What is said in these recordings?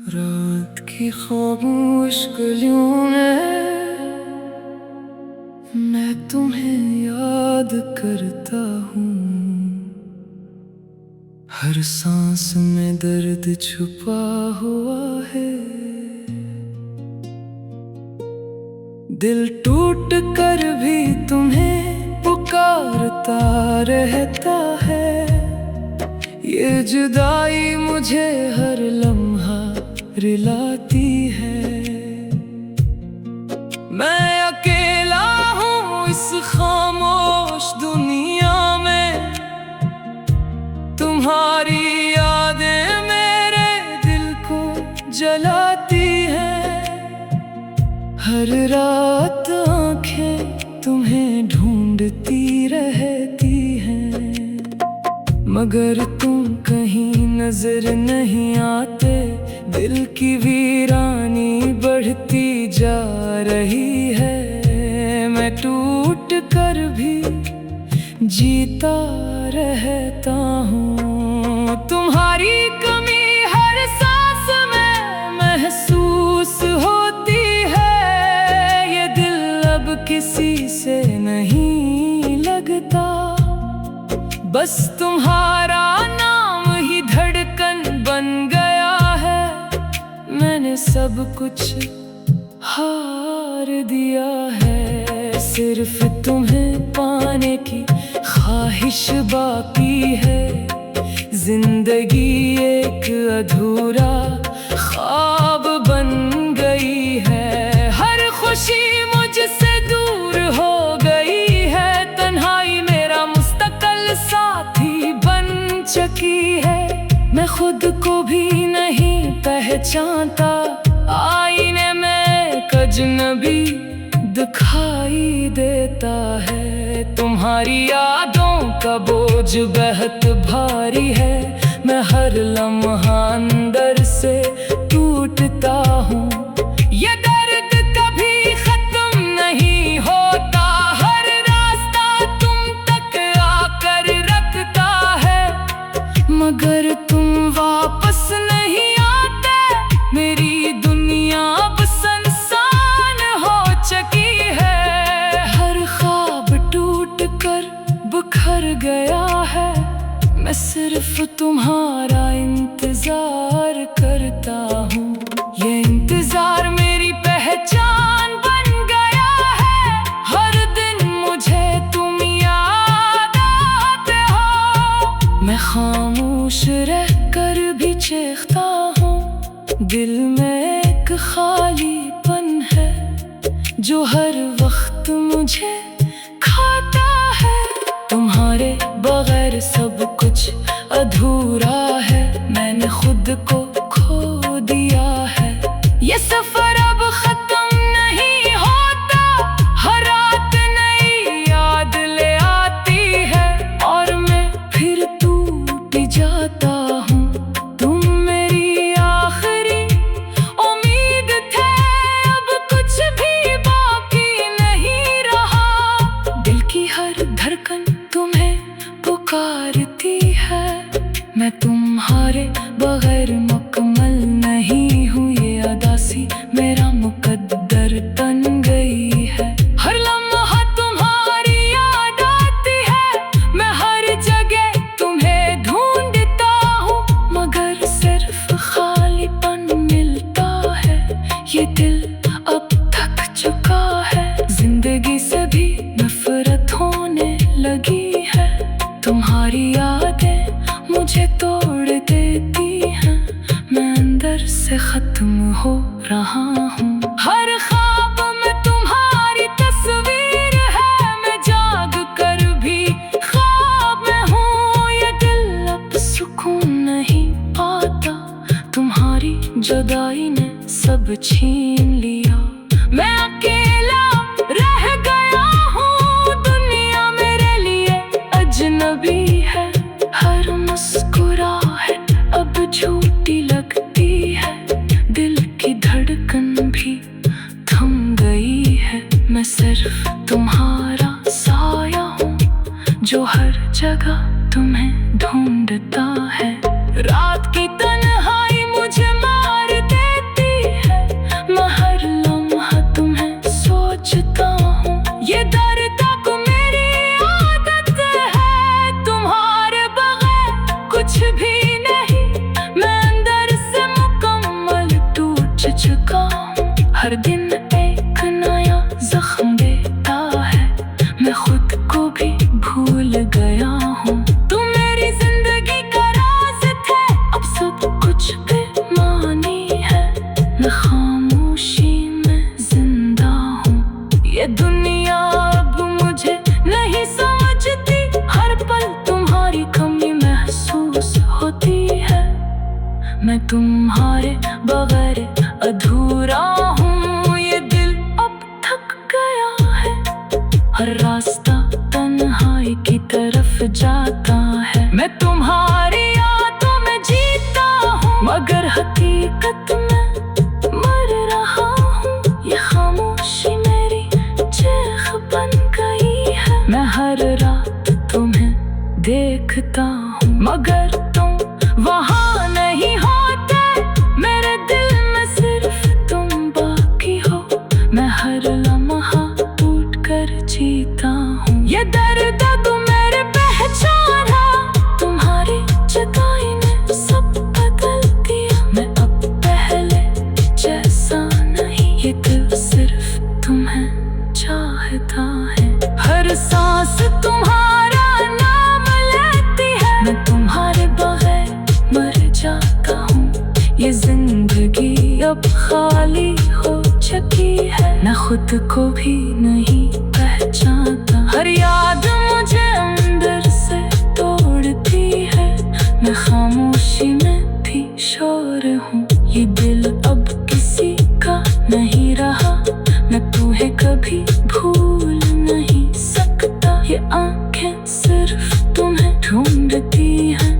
रात की खामोश गलियों में मैं तुम्हें याद करता हूँ। हर सांस में दर्द छुपा हुआ है। दिल टूट कर भी तुम्हें पुकारता रहता है। ये जुदाई मुझे हर लम्हा रुलाती है। मैं अकेला हूँ इस खामोश दुनिया में। तुम्हारी यादें मेरे दिल को जलाती हैं। हर रात आँखें तुम्हें ढूंढती रहती हैं, मगर तुम कहीं नजर नहीं आते। दिल की वीरानी बढ़ती जा रही है। मैं टूट कर भी जीता रहता हूँ। तुम्हारी कमी हर सांस में महसूस होती है। ये दिल अब किसी से नहीं लगता। बस तुम्हारा नाम ही धड़कन बन गया है। मैंने सब कुछ हार दिया है। सिर्फ तुम्हें पाने की ख्वाहिश बाकी है। जिंदगी एक अधूरा ख्वाब बन गई है। हर खुशी मुझसे दूर हो गई है। तन्हाई मेरा मुस्तकिल साथी बन चुकी है। मैं खुद को भी नहीं पहचानता। आईने में अजनबी दिखाई देता है। तुम्हारी यादों का बोझ बहुत भारी है। मैं हर लम्हा अंदर से टूटता हूँ। ये दर्द कभी खत्म नहीं होता। हर रास्ता तुम तक आकर रखता है, मगर तुम वापस नहीं आते। मेरी दुनिया अब सुनसान हो चुकी है। हर ख्वाब टूट कर बिखर गया है। मैं सिर्फ तुम्हारा इंतजार करता हूँ। ये इंतजार मेरी पहचान बन गया है। हर दिन मुझे तुम याद आते हो। मैं खामोश रहकर भी चीखता हूँ। दिल में एक खालीपन है जो हर वक्त मुझे खाता है। तुम्हारे बगैर सब कुछ अधूरा है। मैंने खुद को खो दिया है। ये सफर अब खत्म नहीं होता। हर रात नई याद ले आती है और मैं फिर टूट जाता हूँ। तुम मेरी आखिरी उम्मीद थे। अब कुछ भी बाकी नहीं रहा। दिल की हर धड़कन तुम्हें पुकारती है। मैं तुम्हारे बगैर मुकम्मल नहीं हूँ। ये अदासी मेरा मुकद्दर बन गई है। हर लम्हा तुम्हारी याद आती है। मैं हर जगह तुम्हें ढूंढता हूँ, मगर सिर्फ खालीपन मिलता है। ये दिल अब थक चुका है। जिंदगी से भी नफरत होने लगी है। तुम्हारी यादें मुझे तोड़ देती हैं। मैं अंदर से खत्म हो रहा हूँ। हर ख्वाब में तुम्हारी तस्वीर है। मैं जाग कर भी ख्वाब में हूँ। ये दिल अब सुकून नहीं पाता। तुम्हारी जुदाई ने सब छीन लिया। मैं अकेला रह गया हूँ। दुनिया मेरे लिए अजनबी है। हर मुस्कुराहट अब झूठी लगती है। दिल की धड़कन भी थम गई है। मैं सिर्फ तुम्हारा साया हूँ जो हर जगह तुम्हें ढूंढता है। रात की तन्हाई मुझे मार दे हर दिन एक नया जख्म देता है, मैं खुद को भी भूल गया हूँ। तुम मेरी जिंदगी का राज थे, अब सब कुछ बेमानी है, मैं खामोशी में जिंदा हूँ। ये दुनिया अब मुझे नहीं समझती, हर पल तुम्हारी कमी महसूस होती है। मैं तुम्हारे बगैर अधूरा हूँ, ये दिल अब थक गया है। हर रास्ता तन्हाई की तरफ जाता है, मैं तुम्हारी यादों में जीता हूँ, मगर हकीकत में मर रहा हूँ। ये खामोशी मेरी चीख बन गई है, मैं हर रात तुम्हें देखता हूँ, मगर तुम वहाँ नहीं होते। मेरे दिल में सिर्फ तुम बाकी हो, मैं हर लम्हा टूट कर जीता हूँ। ये दर्द अब मेरे पहचान है, तुम्हारी जुदाई ने सब बदल दिया। मैं अब पहले जैसा नहीं, ये दिल सिर्फ तुम्हें चाहता है। हर सांस तुम्हारा नाम लेती है, मैं तुम्हारे बगैर मर जाता हूँ। ये जिंदगी अब खाली हो चुकी है, मैं खुद को भी नहीं पहचानता। हर याद मुझे अंदर से तोड़ती है, मैं खामोशी में भी शोर हूँ। ये दिल अब किसी का नहीं रहा, मैं तुम्हें कभी भूल नहीं सकता। ये आंखें सिर्फ तुम्हें ढूंढती हैं,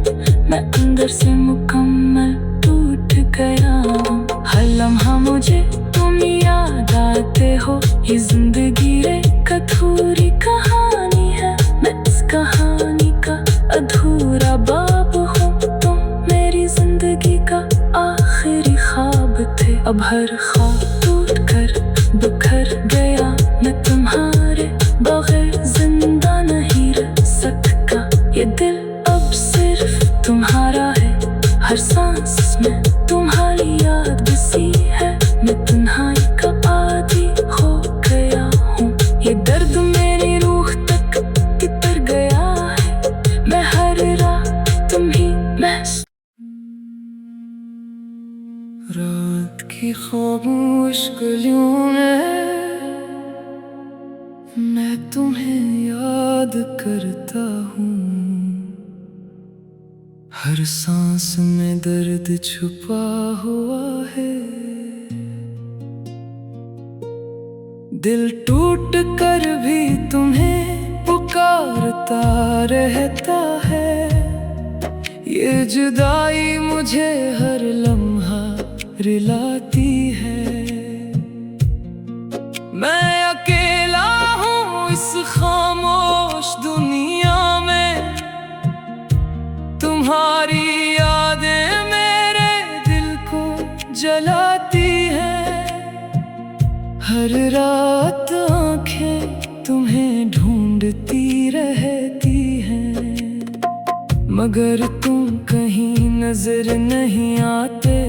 मैं अंदर से मुकम्मल टूट गया हूँ। हर लम्हा मुझे तुम याद आते हो, ये जिंदगी एक अधूरी कहानी है, मैं इस कहानी का अधूरा बाब हूँ। तुम मेरी जिंदगी का आखिरी ख्वाब थे, अब हर ख्वाब टूट कर बिखर गया। मैं तुम्हारे बगैर जिंदा नहीं रह सकता, ये दिल अब सिर्फ तुम्हारा है। हर सांस में तुम्हारी याद बसी है, मैं तन्हाई का आदी हो गया हूँ। ये दर्द मेरी रूह तक उतर गया है, मैं हर रात तुम ही महसूस। रात की खामोश गलियों में मैं तुम्हें याद करता हूँ, हर सांस में दर्द छुपा हुआ है। दिल टूट कर भी तुम्हें पुकारता रहता है, ये जुदाई मुझे हर लम्हा रुलाती है। मैं अकेला हूँ इस खामोश दुनिया में, तुम्हारी यादें मेरे दिल को जलाती हैं। हर रात आँखें तुम्हें ढूंढती रहती हैं, मगर तुम कहीं नजर नहीं आते।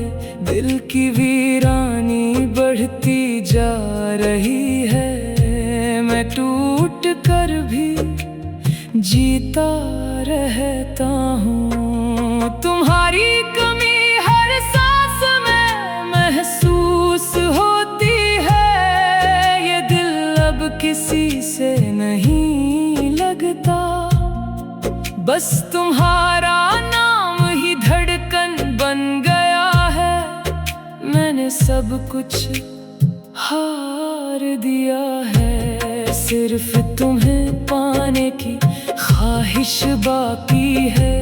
दिल की वीरानी बढ़ती जा रही है, मैं टूट कर भी जीता रहता हूँ। तुम्हारी कमी हर सांस में महसूस होती है, ये दिल अब किसी से नहीं लगता। बस तुम्हारा नाम ही धड़कन बन गया है, मैंने सब कुछ हार दिया है। सिर्फ तुम्हें पाने की ख्वाहिश बाकी है,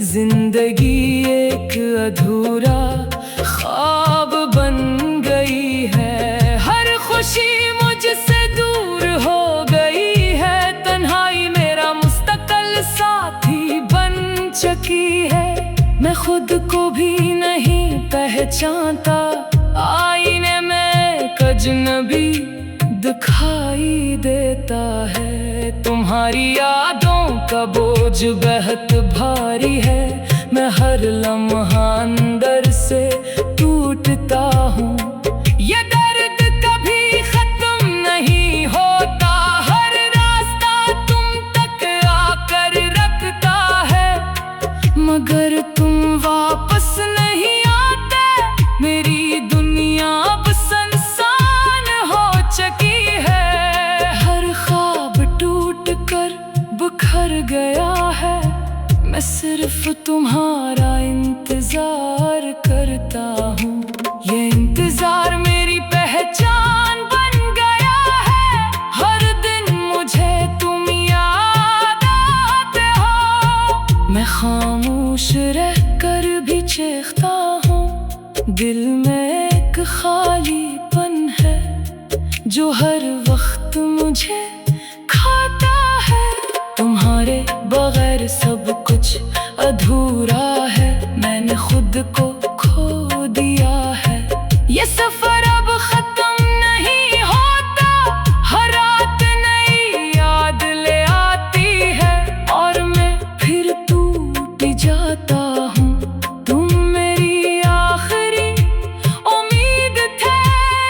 जिंदगी एक अधूरा ख्वाब बन गई है। हर खुशी मुझसे दूर हो गई है, तन्हाई मेरा मुस्तकिल साथी बन चुकी है। मैं खुद को भी नहीं पहचानता, आईने में अजनबी दिखाई देता है। तुम्हारी यादों का बोझ बेहद भारी है, मैं हर लम्हा अंदर से टूटता हूँ। ये दर्द चीखता हूँ। दिल में एक खालीपन है जो हर वक्त मुझे खाता है। तुम्हारे बगैर सब कुछ अधूरा है, मैंने खुद को खो दिया है। ये सफर अब खत्म नहीं होता, हर रात नई याद ले आती है और मैं फिर टूट जाता हूँ। तुम मेरी आखिरी उम्मीद थे,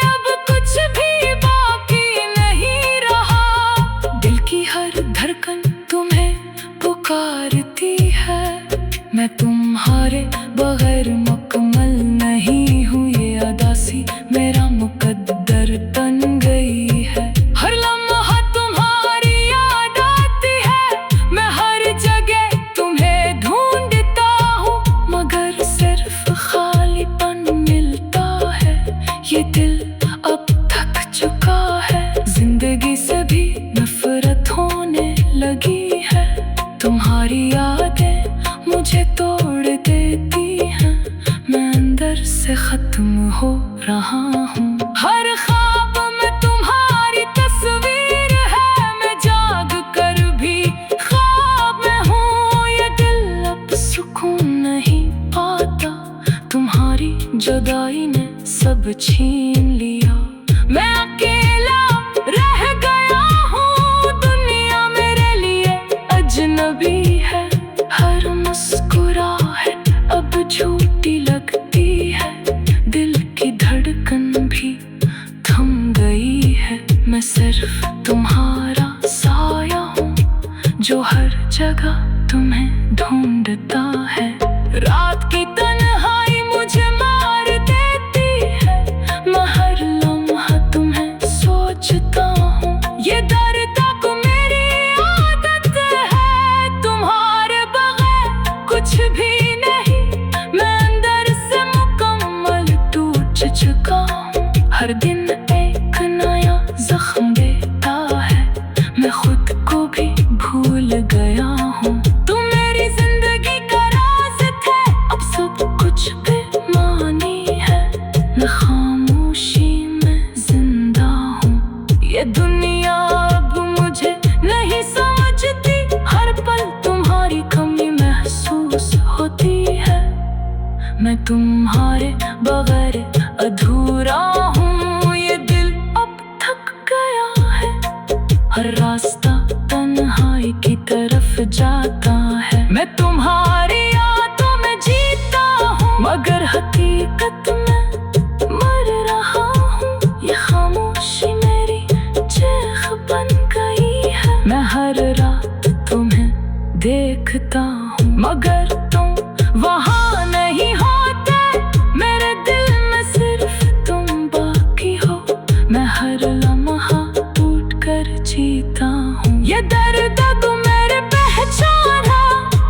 अब कुछ भी बाकी नहीं रहा। दिल की हर धड़कन तुम्हें पुकारती है, मैं तुम्हारे बगैर मुकम्मल नहीं हूँ। ये अदासी मेरा मुकद्दर बन गई है। हर लम्हा तुम्हारी याद आती है, मैं हर जगह तुम्हें ढूंढता हूँ, मगर सिर्फ खालीपन मिलता है। ये दिल अब थक चुका है, जिंदगी से भी नफरत होने लगी है। तुम्हारी यादें मुझे तोड़ देती हैं, मैं अंदर से खत्म हो रहा हूँ। हर ख्वाब में तुम्हारी तस्वीर है, मैं जाग कर भी ख्वाब में हूँ। ये दिल अब सुकून नहीं पाता, तुम्हारी जुदाई ने सब छीन लिया। मैं अकेला रह गया हूँ, दुनिया मेरे लिए अजनबी है। हर मुस्कुराहट अब झूठी लगती है, दिल की धड़कन भी थम गई है। मैं सिर्फ तुम्हारा साया हूँ जो हर जगह तुम्हें ढूंढता है। रात की तन्हाई मुझे मार देती है, मैं हर लम्हा तुम्हें सोचता हूँ। ये दर्द को मेरी आदत है, तुम्हारे बगैर कुछ भी नहीं, मैं अंदर से मुकम्मल टूट चुका हूँ। हर दिन एक नया जख्म देता है, मैं खुद को भी भूल गया हूँ। तुम मेरी जिंदगी का राज थे, अब सब कुछ बेमानी है, मैं खामोशी में जिंदा हूँ। ये दुनिया अब मुझे नहीं समझती, हर पल तुम्हारी कमी महसूस होती है। मैं तुम्हारे बगैर अधूरा हूँ, ये दिल अब थक गया है। हर रास्ता तन्हाई की तरफ जाता है, मैं तुम्हारी यादों में जीता हूँ, मगर हकीकत में मर रहा हूँ। ये खामोशी मेरी चीख बन गई है, मैं हर रात तुम्हें देखता हूँ, मगर तुम वहाँ नहीं होते। मेरे दिल में सिर्फ तुम बाकी हो, मैं हर लम्हा टूट कर जीता हूँ। ये दर्द तो मेरे पहचाना,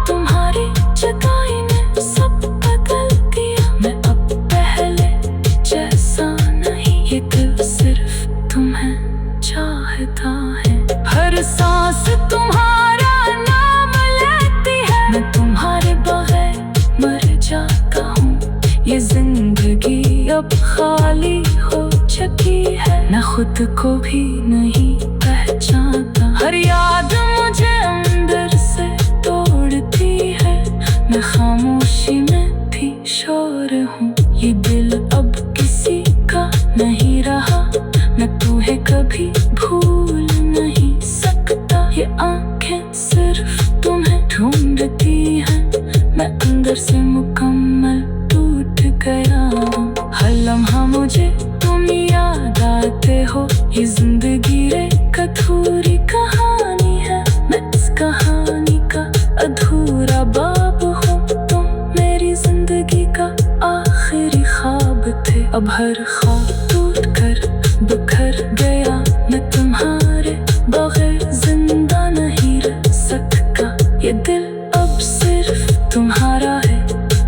तुम्हारी जुदाई ने सब बदल दिया। मैं अब पहले जैसा नहीं, ये दिल सिर्फ तुम्हें चाहता है। हर सांस तुम्हारा नाम लेती है, मैं तुम्हारे बगैर मर जाता हूँ। ये जिंदगी अब खाली हो चुकी है, मैं खुद को भी नहीं पहचानता। हर याद मुझे अंदर से तोड़ती है, मैं खामोशी में भी शोर हूँ। ये दिल अब किसी का नहीं रहा, मैं तुम्हें कभी भूल नहीं सकता। ये आंखें सिर्फ तुम्हें ढूंढती हैं, मैं अंदर से मुकम्मल टूट गया हूँ। हर लम्हा मुझे तुम याद आते हो, ये जिंदगी एक अधूरी कहानी है, मैं इस कहानी का अधूरा बाब हूँ। तुम मेरी जिंदगी का आखिरी ख्वाब थे, अब हर ख्वाब टूट कर बिखर गया। मैं तुम्हारे बगैर जिंदा नहीं रह सकता, ये दिल अब सिर्फ तुम्हारा है।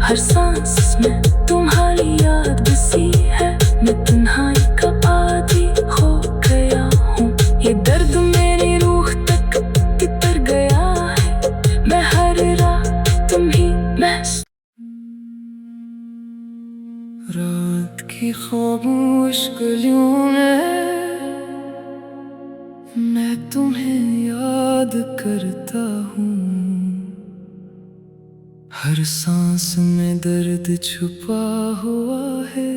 हर सांस में तुम्हारी याद बसी है, मैं तन्हाई का आदी हो गया हूँ। ये दर्द मेरी रूह तक उतर गया है, मैं हर रात तुम ही महसूस रात की खामोश गलियों में मैं तुम्हें याद करता हूँ। हर सांस में दर्द छुपा हुआ है।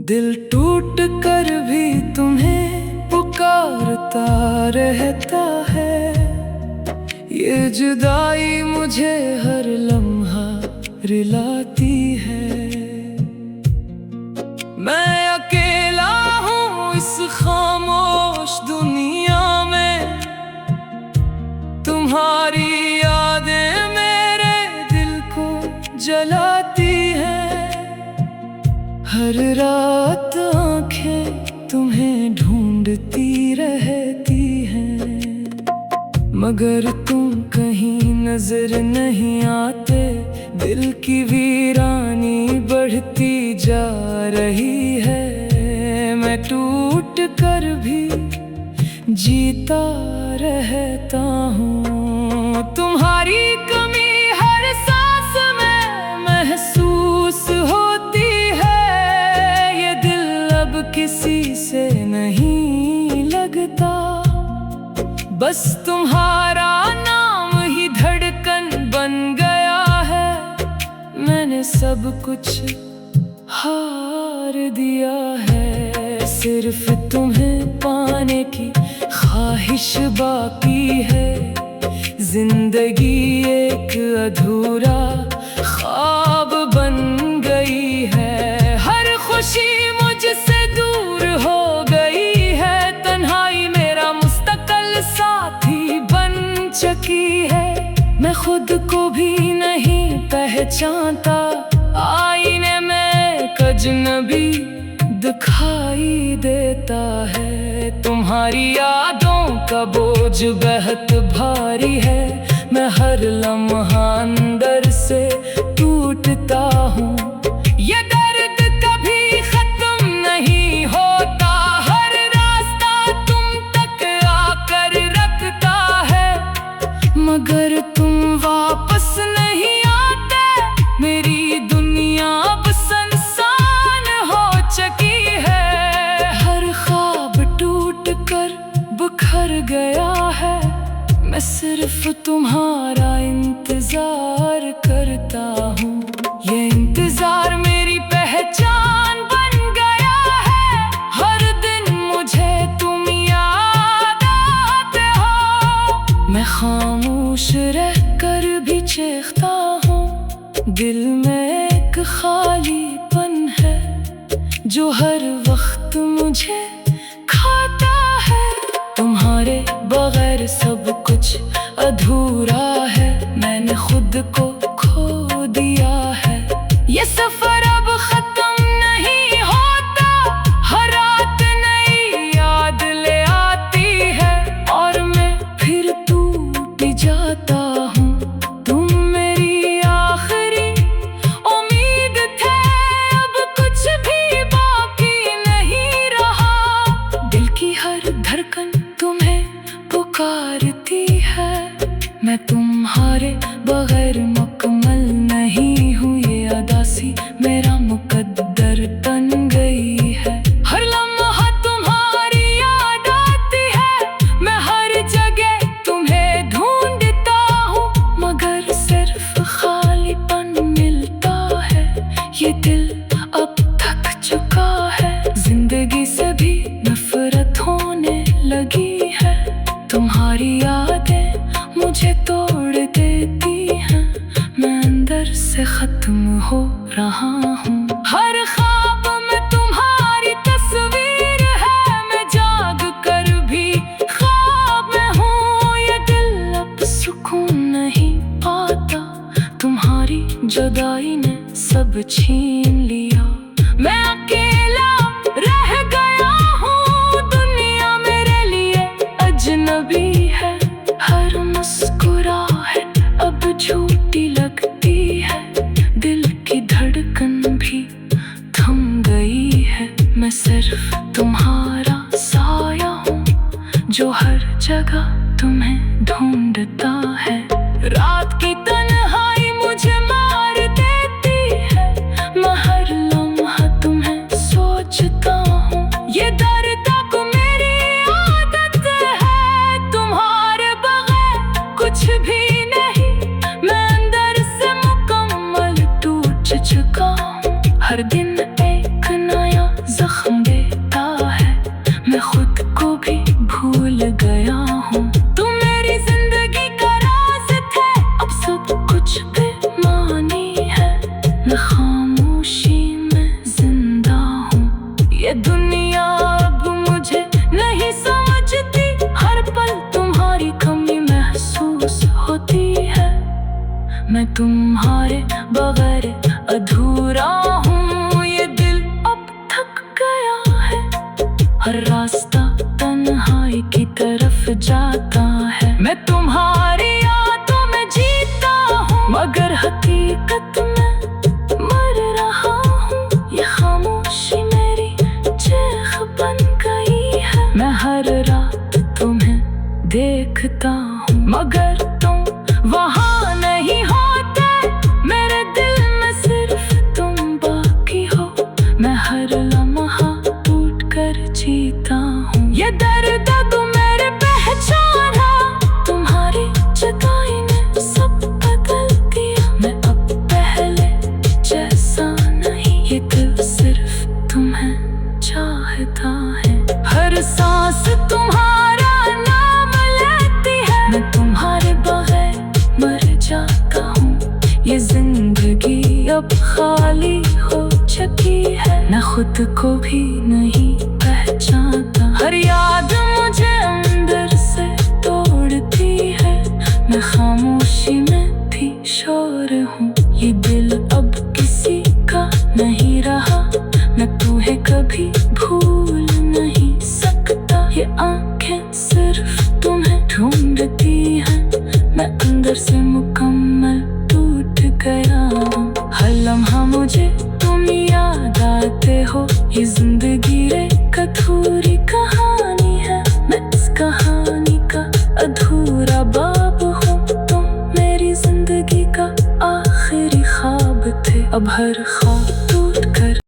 दिल टूट कर भी तुम्हें पुकारता रहता है। ये जुदाई मुझे हर लम्हा रुलाती है। मैं अकेला हूँ इस खामोश दुनिया में। तुम्हारी यादें मेरे दिल को जलाती हैं। हर रात आँखें तुम्हें ढूंढती रहती हैं, मगर तुम कहीं नजर नहीं आते। दिल की वीरानी बढ़ती जा रही है। मैं टूट कर भी जीता रहता हूँ। तुम्हारी कमी हर सांस में महसूस होती है। ये दिल अब किसी से नहीं लगता। बस तुम्हारा नाम ही धड़कन बन गया है। मैंने सब कुछ हार दिया है। सिर्फ तुम्हें पाने की ख्वाहिश बाकी है। जिंदगी एक अधूरा ख्वाब बन गई है। हर खुशी मुझसे दूर हो गई है। तन्हाई मेरा मुस्तकिल साथी बन चुकी है। मैं खुद को भी नहीं पहचानता। आईने में अजनबी दिखाई देता है। तुम्हारी यादों का बोझ बहुत भारी है। मैं हर लम्हा अंदर से टूटता हूँ। ये दर्द कभी खत्म नहीं होता। हर रास्ता तुम तक आकर रखता है, मगर तुम वापस नहीं आते। मेरी दुनिया अब सुनसान हो चुकी है। हर ख्वाब टूट कर बिखर गया है। मैं सिर्फ तुम्हारा इंतजार करता हूँ। ये इंतजार मेरी पहचान बन गया है। हर दिन मुझे तुम याद आते हो। मैं खामोश रह कर भी चीखता हूँ। दिल में एक खालीपन है जो हर वक्त मुझे खाता है। तुम्हारे बगैर सब कुछ अधूरा है। मैंने खुद को खो दिया है। ये सफर अब खत्म नहीं होता। हर रात नई याद ले आती है और मैं फिर टूट जाता हूँ। तुम मेरी आखिरी उम्मीद थे। अब कुछ भी बाकी नहीं रहा। दिल की हर धड़कन तुम्हें पुकारती है। मैं तुम्हारे बगैर मुकम्मल नहीं हूँ। ये अदासी मेरा मुकद्दर बन गई है। हर लम्हा तुम्हारी याद आती है। मैं हर जगह तुम्हें ढूंढता हूँ, मगर सिर्फ खालीपन मिलता है। ये दिल अब थक चुका है। जिंदगी से भी नफरत होने लगी है। तुम्हारी यादें मुझे तोड़ देती हैं। मैं अंदर से खत्म हो रहा हूँ। हर ख्वाब में तुम्हारी तस्वीर है। मैं जाग कर भी ख्वाब में हूँ। ये दिल अब सुकून नहीं पाता। तुम्हारी जुदाई ने सब छीन लिया। मैं अकेला रह गया हूँ। दुनिया मेरे लिए अजनबी है। हर मुस्कुराहट अब झूठी लगती है। दिल की धड़कन भी थम गई है। मैं सिर्फ तुम्हारा साया हूँ जो हर जगह तुम्हें ढूंढता है। रात की तन्हाई मुझे मार दे मैं तुम्हारे बगैर अधूरा हूँ। ये दिल अब थक गया है, हर रास्ता तन्हाई की तरफ जाता है। मैं तुम्हारी यादों में जीता हूँ, मगर हकीकत में मर रहा हूँ। ये खामोशी मेरी चीख बन गई है। मैं हर रात तुम्हें देखता हूँ, मगर तुम वहाँ नहीं होते। मेरे दिल में सिर्फ तुम बाकी हो। मैं हर लम्हा टूट कर जीता हूँ। ये दर्द तो मेरे पहचाना, तुम्हारी जुदाई ने सब बदल दिया। मैं अब पहले जैसा नहीं, ये दिल सिर्फ तुम्हें चाहता है। हर सांस तुम्हारा नाम लेती है। मैं तुम्हारे बगैर मर जाता हूँ। ये जिंदगी अब खाली हो चुकी है, मैं खुद को भी नहीं पहचानता। हर याद मुझे अंदर से तोड़ती है, मैं खामोशी में भी शोर हूँ। ये दिल